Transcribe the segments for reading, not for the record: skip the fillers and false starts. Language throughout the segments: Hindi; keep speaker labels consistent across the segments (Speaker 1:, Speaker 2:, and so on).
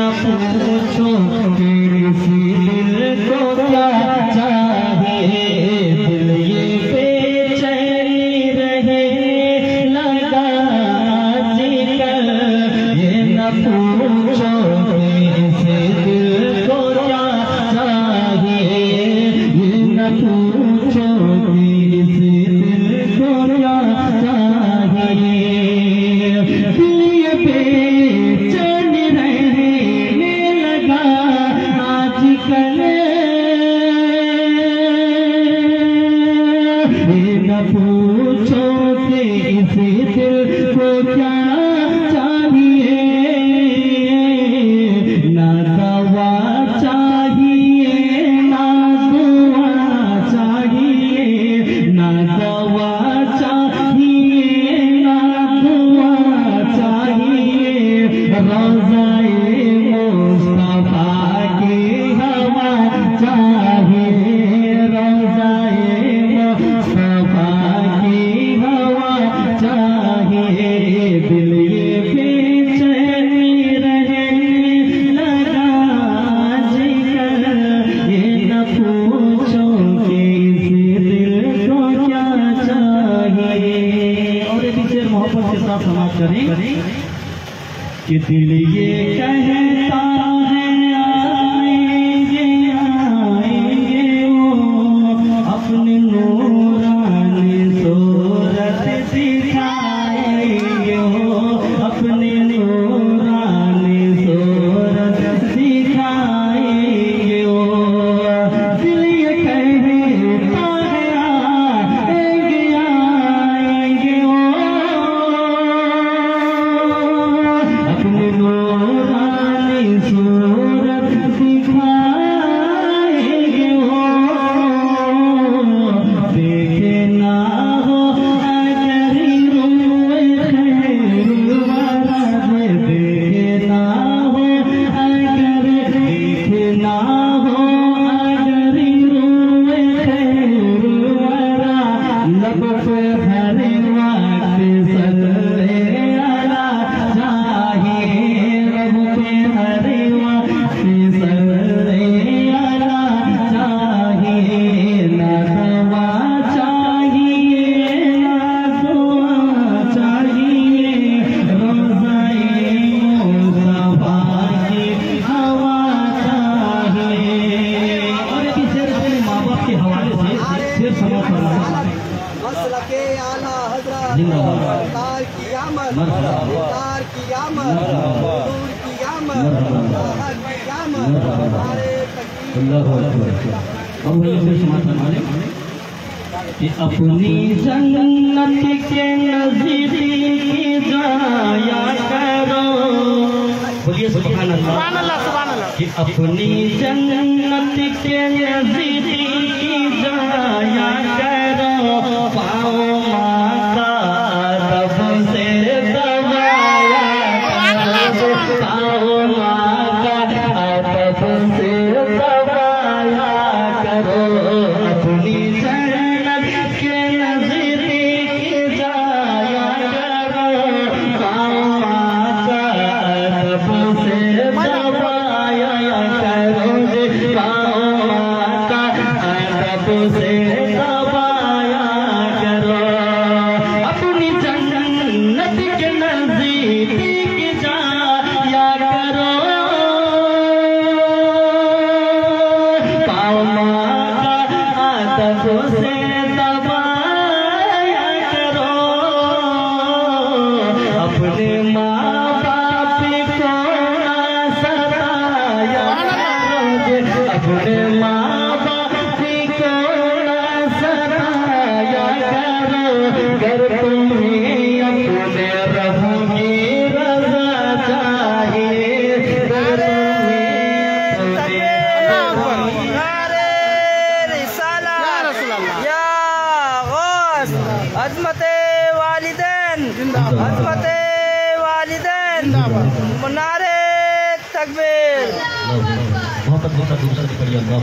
Speaker 1: न पूछो किसी दिल को क्या चाहिए, दिल ये बेचैनी रहे लगा आजकल। ये न पूछो किसी दिल को क्या चाहिए, ये न पूछो किसी दिल को क्या चाहिए। दिल ये बेचैन रहने लगा आजकल। ये न पूछो किसी दिल को क्या चाहिए, ना दवा चाहिए ना दुआ चाहिए, ना दवा चाहिए ना दुआ चाहिए। रोज़ाए मुस्तफा की हवा चाहिए, रोज़ाए मुस्तफा की हवा चाहिए। दिल ये बेचैनी रहने लगा आजकल। ये न पूछो किसी दिल को क्या चाहिए। और एक शेर मोहब्बत के साथ समाप्त करें कि दिल ये कहता है आएंगे आएंगे वो, अपने नूरानी सूरत दिखाएंगे वो, अपने नूरानी सूरत दिखाएंगे वो। दिल ये कहता है आएंगे आएंगे वो, अपने नूरानी सूरत दिखाएंगे वो। देखे ना हो अगर रूए खैर वाला, देखे ना हो अगर, देखे ना हो अगर रूए खैर वाला। लब पे भरे वक्त सल्ले अला चाहिए, लब पे भरे वक्त सल्ले अला चाहिए। ना दवा चाहिए ना दुआ चाहिए, रोज़ाए मुस्तफा की हवा चाहिए। और एक शेर अपने माँ बाप के हवाले से शेर समाप्त करना है।
Speaker 2: मसलके आला हज़रत
Speaker 1: जिंदाबाद।
Speaker 2: सरकार की आमद,
Speaker 1: मरहबा।
Speaker 2: सरकार की आमद,
Speaker 1: मरहबा।
Speaker 2: हुजूर की आमद,
Speaker 1: मरहबा।
Speaker 2: राहत की आमद,
Speaker 1: मरहबा।
Speaker 2: हमारे तकदीर
Speaker 1: अल्लाहु अकबर। अब वही शेर समाप्त करना है कि अपनी जन्नत के नज़दीक जाया करो। बोलिए सुभान अल्लाह।
Speaker 3: सुभान अल्लाह, सुभान अल्लाह।
Speaker 1: कि अपनी जन्नत के नज़दीक जाया करो। पाओ माँ का अदब से दबाया करो, पाओ माँ का अदब से दबाया करो। अपनी जन्नत के नज़दीक जाया करो, पाओ माँ का अदब से दबाया करो, पाओ माँ का अदब से दबाया करो। अपनी जन्नत के नज़दीक जाया करो, पाओ माँ का अदब से दबाया करो। अपने माँ बाप को ना सताया करो, अपने माँ बाप को ना सताया करो। कर तुम्हें अपने रब की रज़ा चाहिए, कर तुम्हें अपने
Speaker 2: नारे रिसाला
Speaker 3: या रसूल अल्लाह।
Speaker 2: या गौस, अज़मते वालिदैन, अज़मते वालिदैन, नारे तकबीर।
Speaker 1: मोहब्बत के साथ दूसरा पढ़िए अल्लाह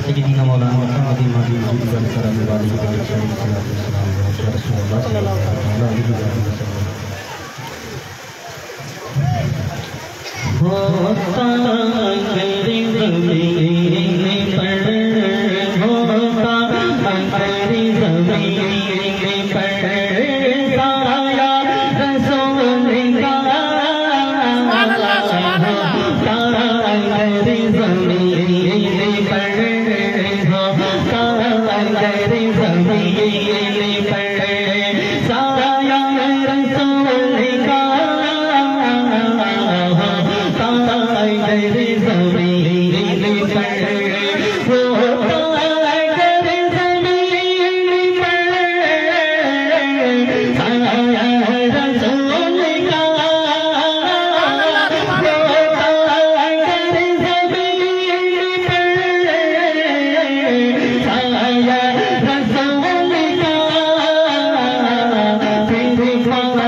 Speaker 1: सय्यदना मौलाना मुहम्मद महदी वजूद सलाम अलैहि। होता मेरी ज़मीन पर, होता मेरी ज़मीन पर साया रसूल का, साया मेरी ज़मीन पर, होता मेरी ज़मीन पर साया रसूल का, मेरी ज़मीन पर होता मेरी ज़मीन पर साया रसूल का, होता मेरी ज़मीन पर साया रसूल का, तेरे पाँव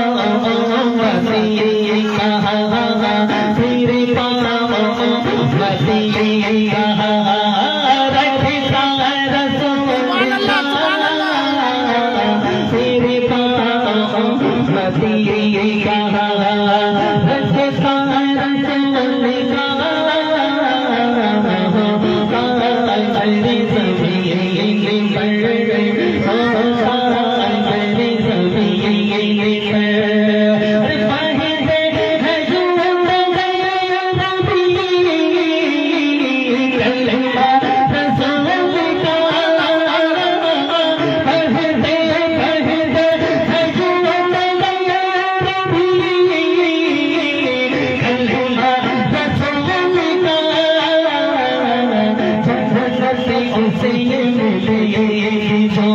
Speaker 1: मसीह कहा, तेरे पाँव मसीह कहा, रखता रसूल का, तेरे पाँव मसीह कहा, रखता रसूल का, मेरी ज़मीन पर, होता मेरी ज़मीन उसे मिलेगी जो,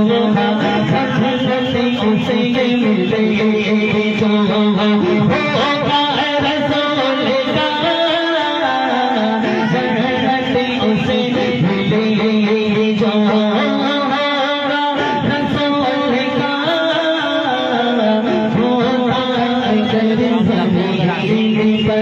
Speaker 1: उसे मिलेगी जो होगा रसूल का, उसे मिलेगी जो होगा रसूल का, होगा तेरी ज़मीन पर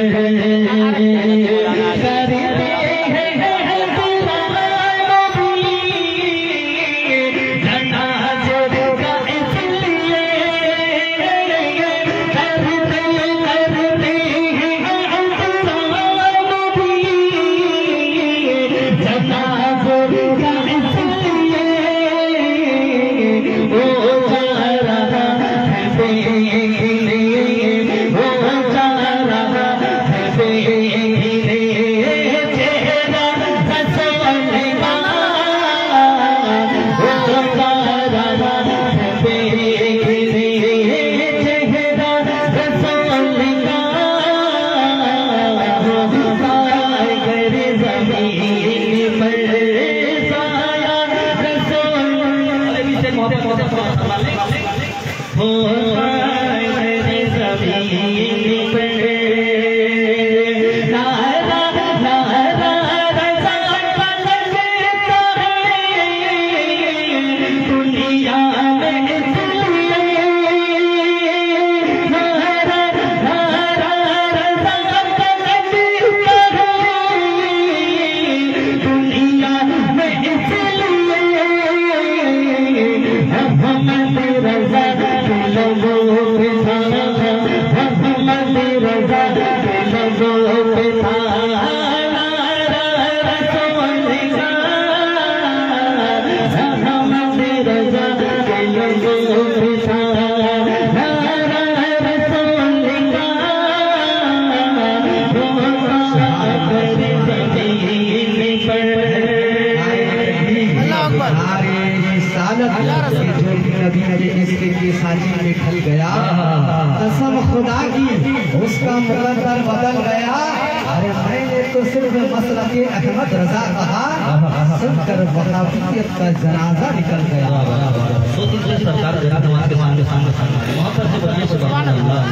Speaker 3: नबी मेरे इसके की साजी में ढल गया, कसम खुदा की उसका मुकद्दर बदल गया। अरे मैंने तो सिर्फ मसला के अहमद रजा कहा, सुनकर वहाबियत का जनाजा निकल गया।
Speaker 1: सरकार जरा के सामने वहाँ पर से बढ़िया सुभान अल्लाह।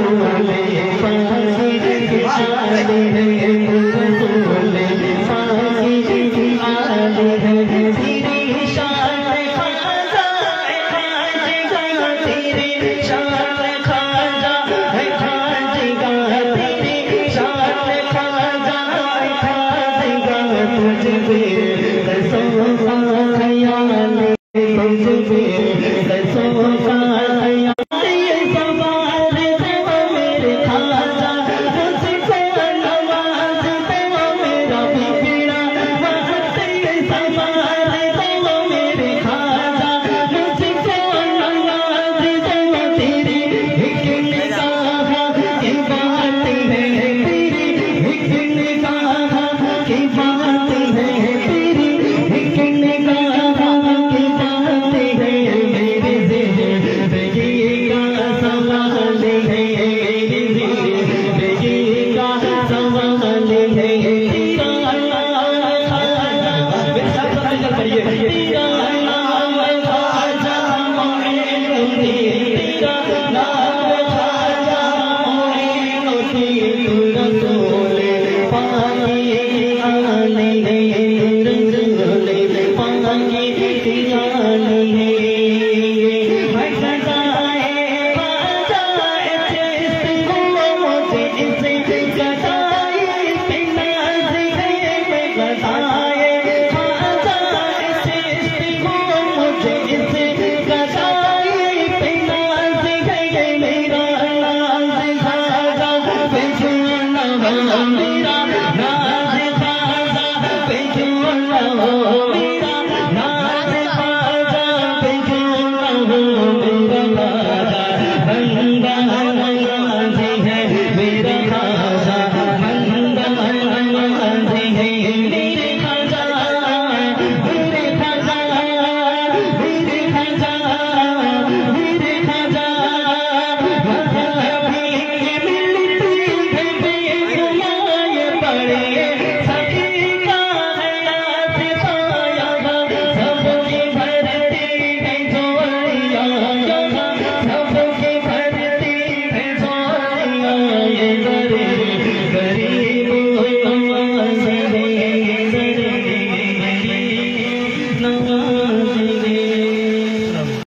Speaker 3: तो तेरा